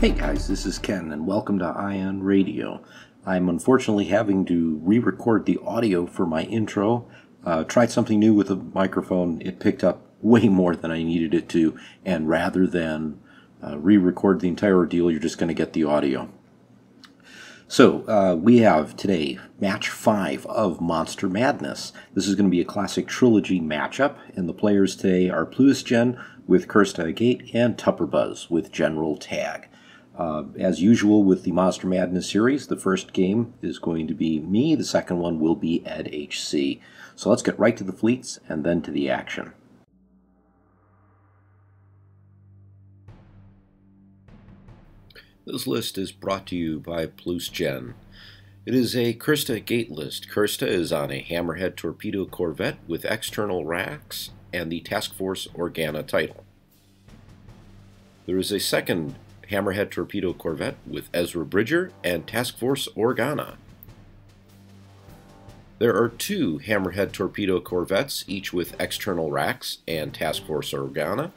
Hey guys, this is Ken and welcome to Ion Radio. I'm unfortunately having to re-record the audio for my intro. Tried something new with the microphone. It picked up way more than I needed it to, and rather than re-record the entire ordeal, you're just going to get the audio. So, we have today Match 5 of Monster Madness. This is going to be a classic Trilogy matchup, and the players today are Pluisjen with Kyrsta, Agate, and tupperbuz with General Tagge. As usual with the Monster Madness series, the first game is going to be me, the second one will be Ed HC. So let's get right to the fleets and then to the action. This list is brought to you by Pluisjen. It is a Kyrsta Agate list. Kyrsta is on a Hammerhead torpedo corvette with external racks and the Task Force Organa title. There is a second Hammerhead torpedo corvette with Ezra Bridger and Task Force Organa. There are two Hammerhead torpedo corvettes, each with external racks and Task Force Organa,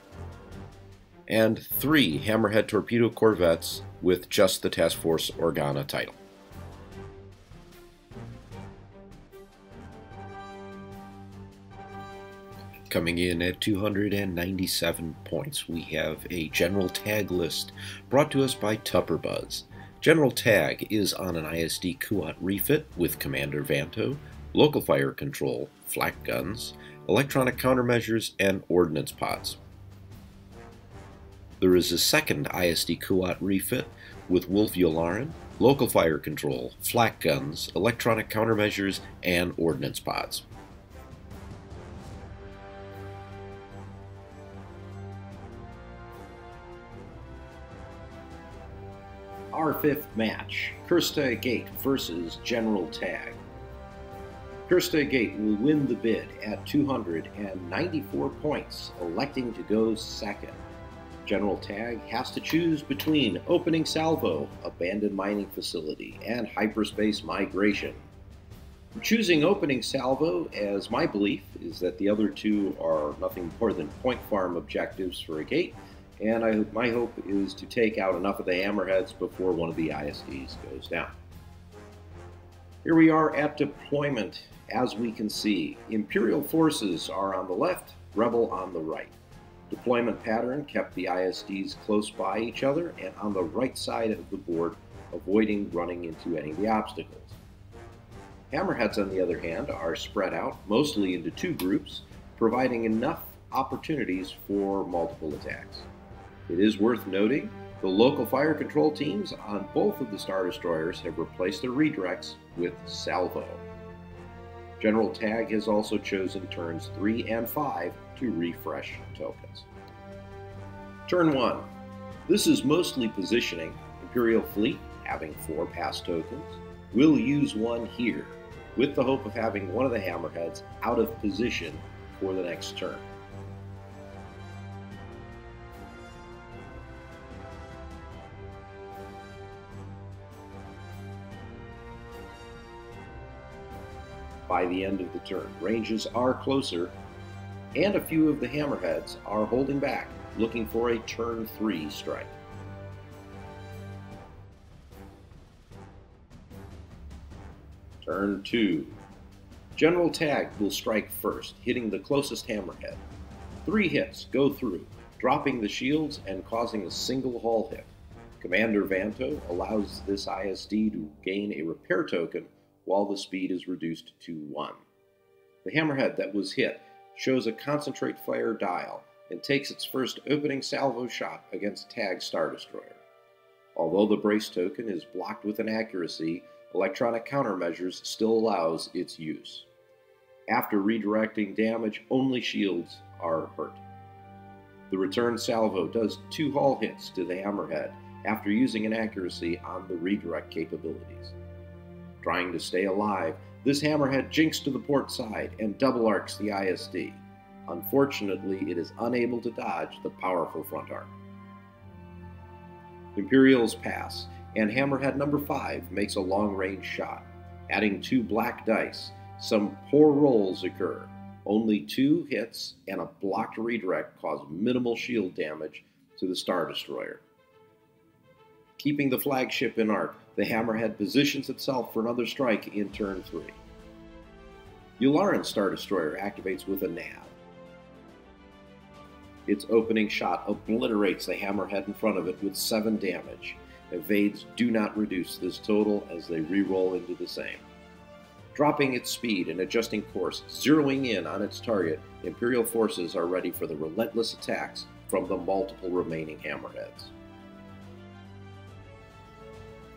and three Hammerhead torpedo corvettes with just the Task Force Organa title. Coming in at 297 points, we have a General Tagge list brought to us by tupperbuz. General Tagge is on an ISD Kuat refit with Commander Vanto, local fire control, flak guns, electronic countermeasures, and ordnance pods. There is a second ISD Kuat refit with Wolf Yularen, local fire control, flak guns, electronic countermeasures, and ordnance pods. Our fifth match, Kyrsta Agate versus General Tagge. Kyrsta Agate will win the bid at 294 points, electing to go second. General Tagge has to choose between Opening Salvo, Abandoned Mining Facility, and Hyperspace Migration. I'm choosing Opening Salvo as my belief is that the other two are nothing more than point farm objectives for Agate, and my hope is to take out enough of the hammerheads before one of the ISDs goes down. Here we are at deployment. As we can see, Imperial forces are on the left, Rebel on the right. Deployment pattern kept the ISDs close by each other and on the right side of the board, avoiding running into any of the obstacles. Hammerheads, on the other hand, are spread out, mostly into two groups, providing enough opportunities for multiple attacks. It is worth noting the local fire control teams on both of the Star Destroyers have replaced their redirects with salvo. General Tagge has also chosen turns 3 and 5 to refresh tokens. Turn 1. This is mostly positioning. Imperial Fleet, having 4 pass tokens, will use one here, with the hope of having one of the hammerheads out of position for the next turn. By the end of the turn, ranges are closer, and a few of the hammerheads are holding back, looking for a turn 3 strike. Turn 2. General Tagge will strike first, hitting the closest hammerhead. 3 hits go through, dropping the shields and causing a single hull hit. Commander Vanto allows this ISD to gain a repair token while the speed is reduced to 1. The hammerhead that was hit shows a concentrate fire dial and takes its first opening salvo shot against Tagge's Star Destroyer. Although the brace token is blocked with an accuracy, electronic countermeasures still allows its use. After redirecting damage, only shields are hurt. The return salvo does 2 hull hits to the hammerhead after using an accuracy on the redirect capabilities. Trying to stay alive, this hammerhead jinks to the port side and double arcs the ISD. Unfortunately, it is unable to dodge the powerful front arc. Imperials pass, and hammerhead number 5 makes a long-range shot. Adding 2 black dice, some poor rolls occur. Only 2 hits and a blocked redirect cause minimal shield damage to the Star Destroyer. Keeping the flagship in arc, the Hammerhead positions itself for another strike in turn 3. Yularen's Star Destroyer activates with a nab. Its opening shot obliterates the Hammerhead in front of it with 7 damage. Evades do not reduce this total as they re-roll into the same. Dropping its speed and adjusting course, zeroing in on its target, Imperial forces are ready for the relentless attacks from the multiple remaining Hammerheads.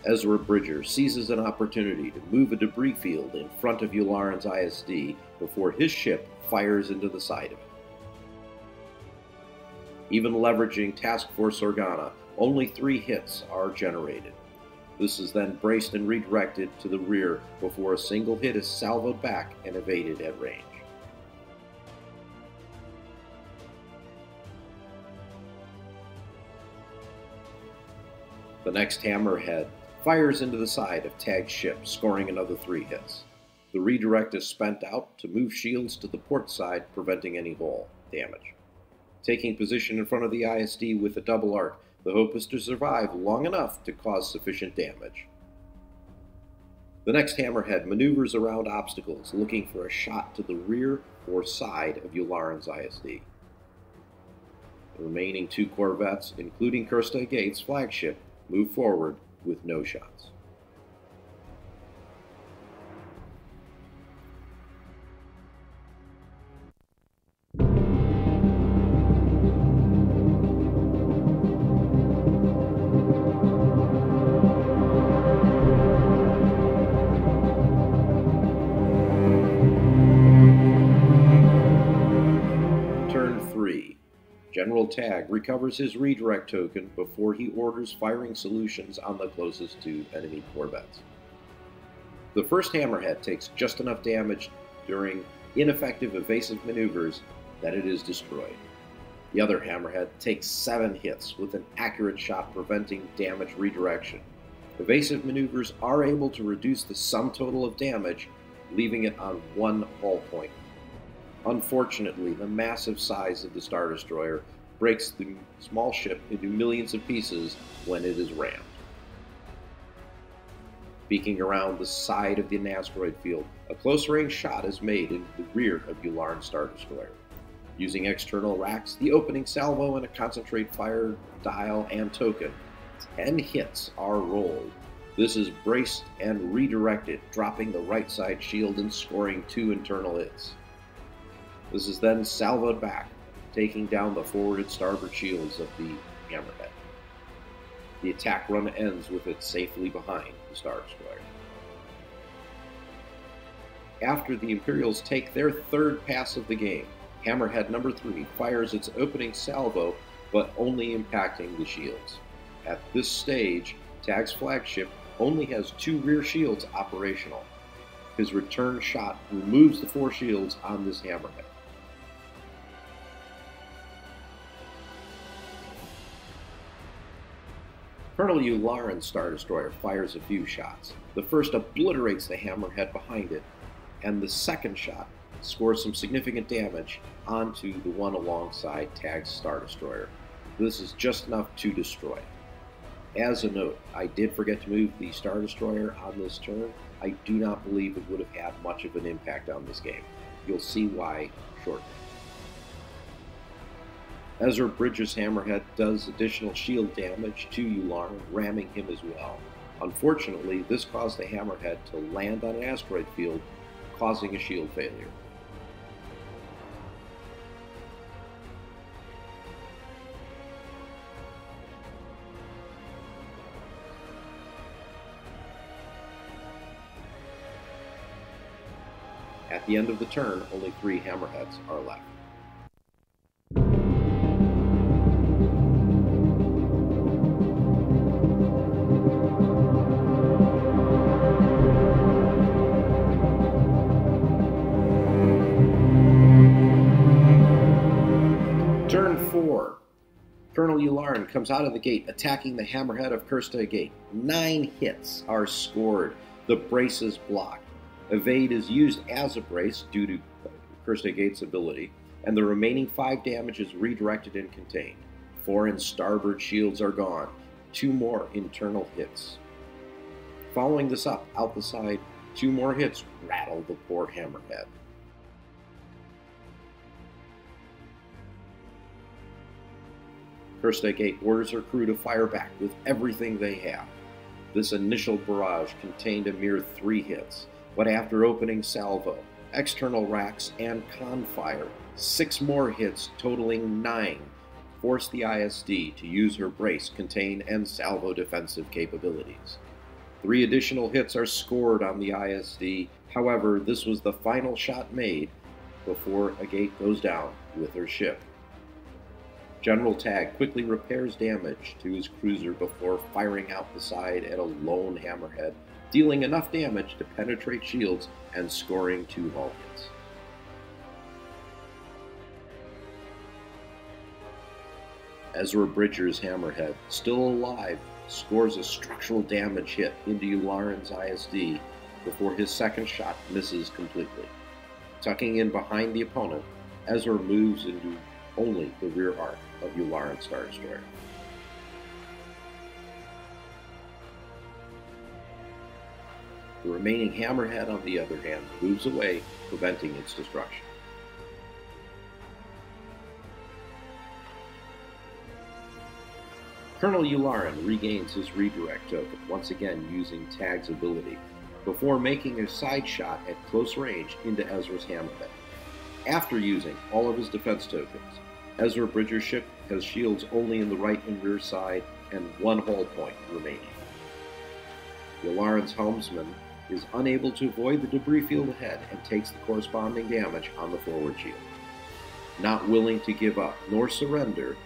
Ezra Bridger seizes an opportunity to move a debris field in front of Yularen's ISD before his ship fires into the side of it. Even leveraging Task Force Organa, only 3 hits are generated. This is then braced and redirected to the rear before a single hit is salvoed back and evaded at range. The next Hammerhead fires into the side of Tagge's ship, scoring another 3 hits. The redirect is spent out to move shields to the port side, preventing any hull damage. Taking position in front of the ISD with a double arc, the hope is to survive long enough to cause sufficient damage. The next Hammerhead maneuvers around obstacles, looking for a shot to the rear or side of Yularen's ISD. The remaining 2 corvettes, including Kyrsta Agate's flagship, move forward with no shots. Turn 3. General Tagge recovers his redirect token before he orders firing solutions on the closest 2 enemy corvettes. The first Hammerhead takes just enough damage during ineffective evasive maneuvers that it is destroyed. The other Hammerhead takes 7 hits with an accurate shot preventing damage redirection. Evasive maneuvers are able to reduce the sum total of damage, leaving it on 1 hull point. Unfortunately, the massive size of the Star Destroyer breaks the small ship into millions of pieces when it is rammed. Peeking around the side of the asteroid field, a close-range shot is made into the rear of Yularen's Star Destroyer. Using external racks, the opening salvo, and a concentrate fire dial and token, 10 hits are rolled. This is braced and redirected, dropping the right side shield and scoring 2 internal hits. This is then salvoed back, taking down the forward and starboard shields of the Hammerhead. The attack run ends with it safely behind the Star Destroyer. After the Imperials take their 3rd pass of the game, Hammerhead number 3 fires its opening salvo, but only impacting the shields. At this stage, Tagge's flagship only has 2 rear shields operational. His return shot removes the 4 shields on this Hammerhead. Colonel Yularen's Star Destroyer fires a few shots. The first obliterates the Hammerhead behind it, and the second shot scores some significant damage onto the one alongside Tagge's Star Destroyer. This is just enough to destroy. As a note, I did forget to move the Star Destroyer on this turn. I do not believe it would have had much of an impact on this game. You'll see why shortly. Ezra Bridger's Hammerhead does additional shield damage to Yularen, ramming him as well. Unfortunately, this caused the Hammerhead to land on an asteroid field, causing a shield failure. At the end of the turn, only 3 Hammerheads are left. Turn 4. Colonel Yularen comes out of the gate, attacking the Hammerhead of Kyrsta Agate. 9 hits are scored. The brace is blocked. Evade is used as a brace due to Kyrsta Agate's ability, and the remaining 5 damage is redirected and contained. Fore and starboard shields are gone. 2 more internal hits. Following this up, out the side, 2 more hits rattle the poor hammerhead. Kyrsta Agate orders her crew to fire back with everything they have. This initial barrage contained a mere 3 hits, but after opening salvo, external racks, and confire, 6 more hits totaling 9 forced the ISD to use her brace, contain, and salvo defensive capabilities. 3 additional hits are scored on the ISD, however, this was the final shot made before Agate goes down with her ship. General Tagge quickly repairs damage to his cruiser before firing out the side at a lone hammerhead, dealing enough damage to penetrate shields and scoring 2 hull hits. Ezra Bridger's hammerhead, still alive, scores a structural damage hit into Yularen's ISD before his second shot misses completely. Tucking in behind the opponent, Ezra moves into only the rear arc of Yularen's Star Destroyer. The remaining hammerhead, on the other hand, moves away, preventing its destruction. Colonel Yularen regains his redirect token, once again using Tagge's ability, before making a side shot at close range into Ezra's hammerhead. After using all of his defense tokens, Ezra Bridger's ship has shields only in the right and rear side and 1 hull point remaining. Yularen's helmsman is unable to avoid the debris field ahead and takes the corresponding damage on the forward shield. Not willing to give up nor surrender,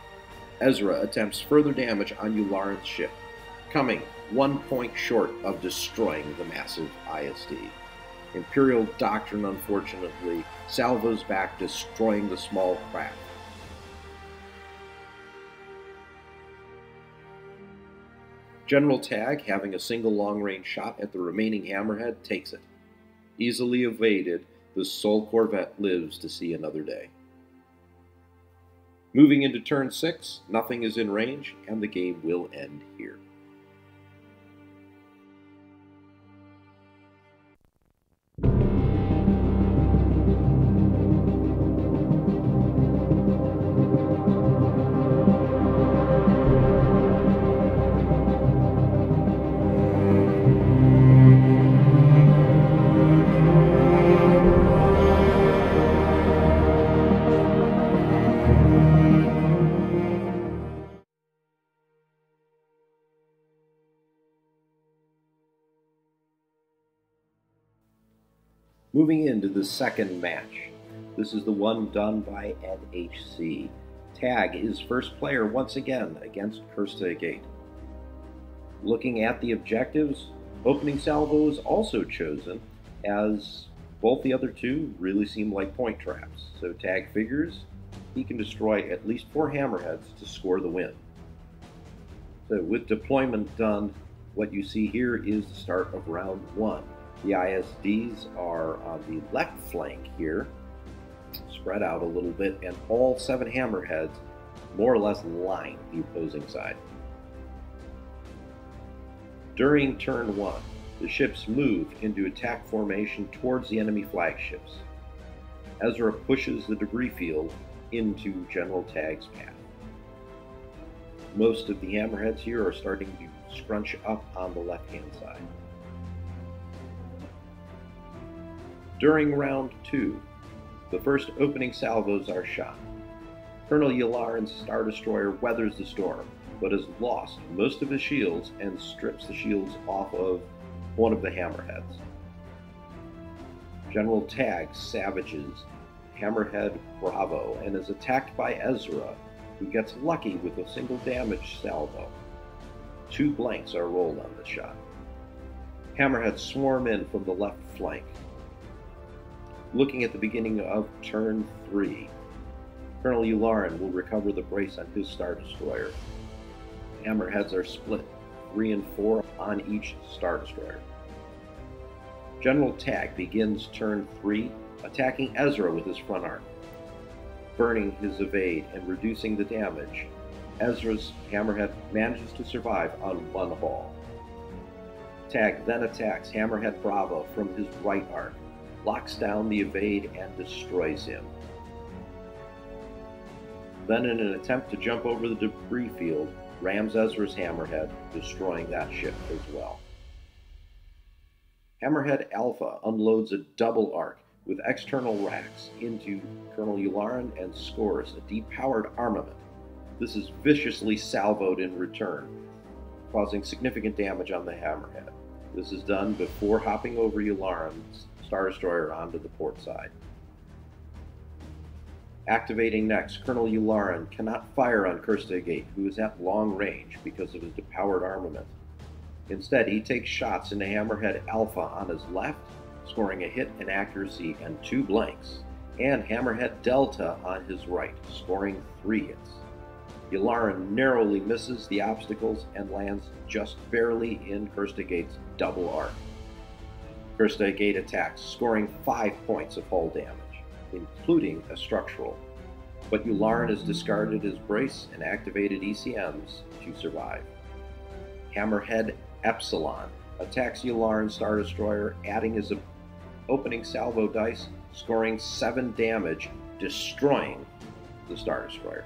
Ezra attempts further damage on Yularen's ship, coming 1 point short of destroying the massive ISD. Imperial Doctrine, unfortunately, salvos back, destroying the small craft. General Tagge, having a single long-range shot at the remaining hammerhead, takes it. Easily evaded, the sole corvette lives to see another day. Moving into turn 6, nothing is in range, and the game will end here. Moving into the second match. This is the one done by NHC. Tagge is first player once again against Kyrsta Agate. Looking at the objectives, opening salvo is also chosen, as both the other 2 really seem like point traps. So Tagge figures he can destroy at least 4 hammerheads to score the win. So with deployment done, what you see here is the start of round 1. The ISDs are on the left flank here, spread out a little bit, and all 7 hammerheads more or less line the opposing side. During turn 1, the ships move into attack formation towards the enemy flagships. Ezra pushes the debris field into General Tagge's path. Most of the hammerheads here are starting to scrunch up on the left-hand side. During round 2, the first opening salvos are shot. Colonel Yularen's Star Destroyer weathers the storm, but has lost most of his shields and strips the shields off of one of the hammerheads. General Tagge savages Hammerhead Bravo and is attacked by Ezra, who gets lucky with a single damage salvo. 2 blanks are rolled on this shot. Hammerheads swarm in from the left flank. Looking at the beginning of turn 3, Colonel Yularen will recover the brace on his Star Destroyer. Hammerheads are split, 3 and 4 on each Star Destroyer. General Tagge begins turn 3, attacking Ezra with his front arc. Burning his evade and reducing the damage, Ezra's Hammerhead manages to survive on one ball. Tagge then attacks Hammerhead Bravo from his right arc, locks down the evade, and destroys him. Then, in an attempt to jump over the debris field, rams Ezra's Hammerhead, destroying that ship as well. Hammerhead Alpha unloads a double arc with external racks into Colonel Yularen and scores a depowered armament. This is viciously salvoed in return, causing significant damage on the Hammerhead. This is done before hopping over Yularen's Star Destroyer onto the port side. Activating next, Colonel Yularen cannot fire on Kyrsta Agate, who is at long range because of his depowered armament. Instead, he takes shots into Hammerhead Alpha on his left, scoring a hit in accuracy and 2 blanks, and Hammerhead Delta on his right, scoring 3 hits. Yularen narrowly misses the obstacles and lands just barely in Kyrsta Agate's double arc. Kyrsta Agate attacks, scoring 5 points of hull damage, including a structural, but Yularen has discarded his brace and activated ECMs to survive. Hammerhead Epsilon attacks Yularen's Star Destroyer, adding his opening salvo dice, scoring 7 damage, destroying the Star Destroyer.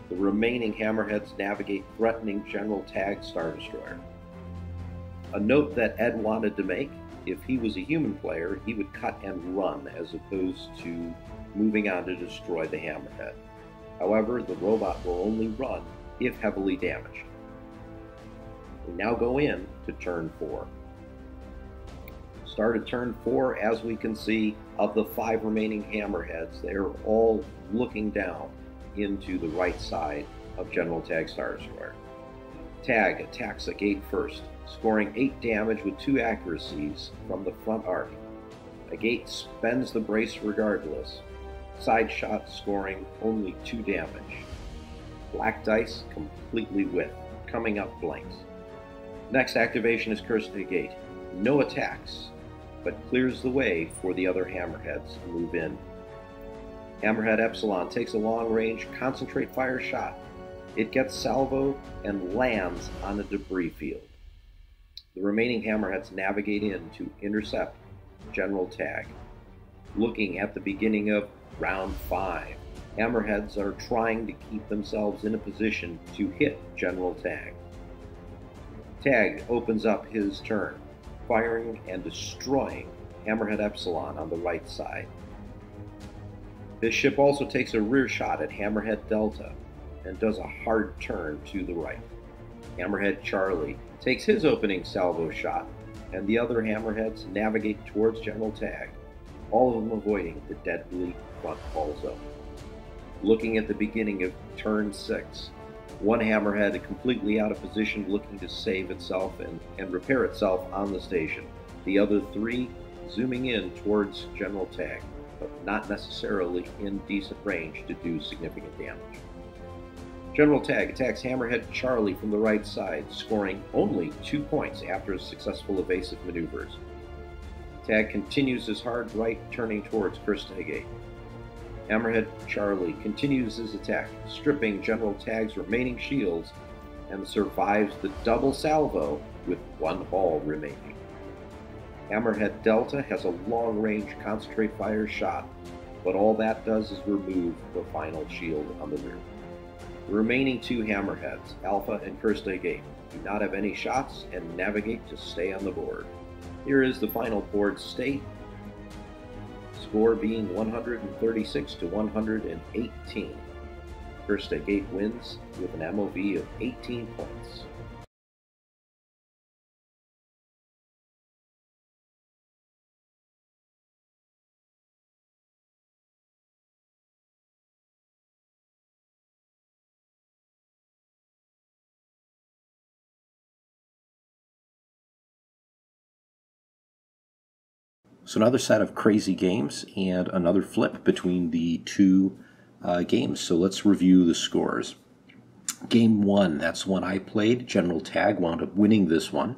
The remaining Hammerheads navigate threatening General Tagge's Star Destroyer. A note that Ed wanted to make: if he was a human player, he would cut and run as opposed to moving on to destroy the Hammerhead. However, the robot will only run if heavily damaged. We now go in to turn 4. Start at turn 4, as we can see, of the 5 remaining Hammerheads, they are all looking down into the right side of General Tagge's Star Destroyer. Tagge attacks Agate first, scoring 8 damage with 2 accuracies from the front arc. Agate spends the brace regardless, side shot scoring only 2 damage. Black dice completely with, coming up blanks. Next activation is Kyrsta Agate. No attacks, but clears the way for the other Hammerheads to move in. Hammerhead Epsilon takes a long-range concentrate fire shot. It gets salvo and lands on a debris field. The remaining Hammerheads navigate in to intercept General Tagge. Looking at the beginning of round 5, Hammerheads are trying to keep themselves in a position to hit General Tagge. Tagge opens up his turn, firing and destroying Hammerhead Epsilon on the right side. This ship also takes a rear shot at Hammerhead Delta and does a hard turn to the right. Hammerhead Charlie takes his opening salvo shot, and the other Hammerheads navigate towards General Tagge, all of them avoiding the deadly front hull zone. Looking at the beginning of turn 6, one Hammerhead completely out of position, looking to save itself and repair itself on the station. The other 3 zooming in towards General Tagge, but not necessarily in decent range to do significant damage. General Tagge attacks Hammerhead Charlie from the right side, scoring only 2 points after successful evasive maneuvers. Tagge continues his hard right, turning towards Kyrsta Agate. Hammerhead Charlie continues his attack, stripping General Tagge's remaining shields, and survives the double salvo with 1 hull remaining. Hammerhead Delta has a long-range concentrate fire shot, but all that does is remove the final shield on the rear. The remaining 2 Hammerheads, Alpha and Kyrsta Agate, do not have any shots and navigate to stay on the board. Here is the final board state, score being 136 to 118. Kyrsta Agate wins with an MOV of 18 points. So another set of crazy games and another flip between the 2 games. So let's review the scores. Game 1, that's one I played. General Tagge wound up winning this one.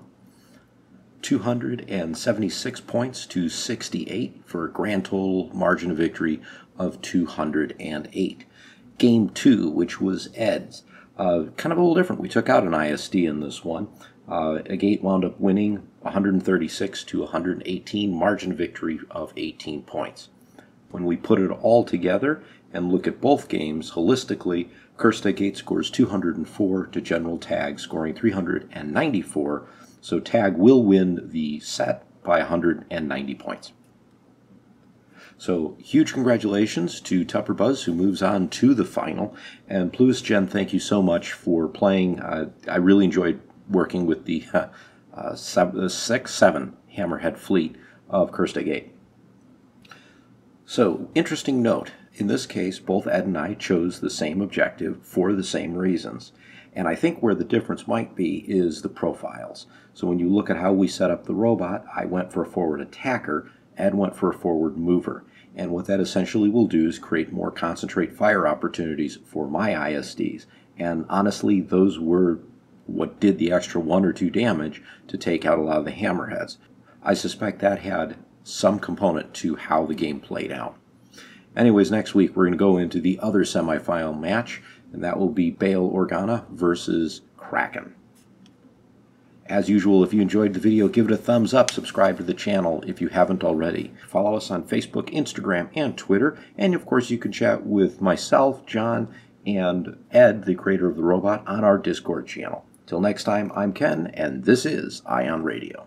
276 points to 68 for a grand total margin of victory of 208. Game 2, which was Ed's. Kind of a little different. We took out an ISD in this one. Agate wound up winning 136 to 118, margin victory of 18 points. When we put it all together and look at both games holistically, Kyrsta Agate scores 204 to General Tagge scoring 394, so Tagge will win the set by 190 points. So huge congratulations to tupperbuz, who moves on to the final, and Pluisjen, thank you so much for playing. I really enjoyed working with the 6-7 Hammerhead fleet of Kyrsta Agate. So, interesting note, in this case, both Ed and I chose the same objective for the same reasons. And I think where the difference might be is the profiles. So when you look at how we set up the robot, I went for a forward attacker, Ed went for a forward mover. And what that essentially will do is create more concentrate fire opportunities for my ISDs. And honestly, those were what did the extra 1 or 2 damage to take out a lot of the hammerheads. I suspect that had some component to how the game played out. Anyways, next week we're going to go into the other semifinal match, and that will be Bail Organa versus Kraken. As usual, if you enjoyed the video, give it a thumbs up, subscribe to the channel if you haven't already. Follow us on Facebook, Instagram, and Twitter, and of course you can chat with myself, John, and Ed, the creator of the robot, on our Discord channel. Till next time, I'm Ken, and this is Ion Radio.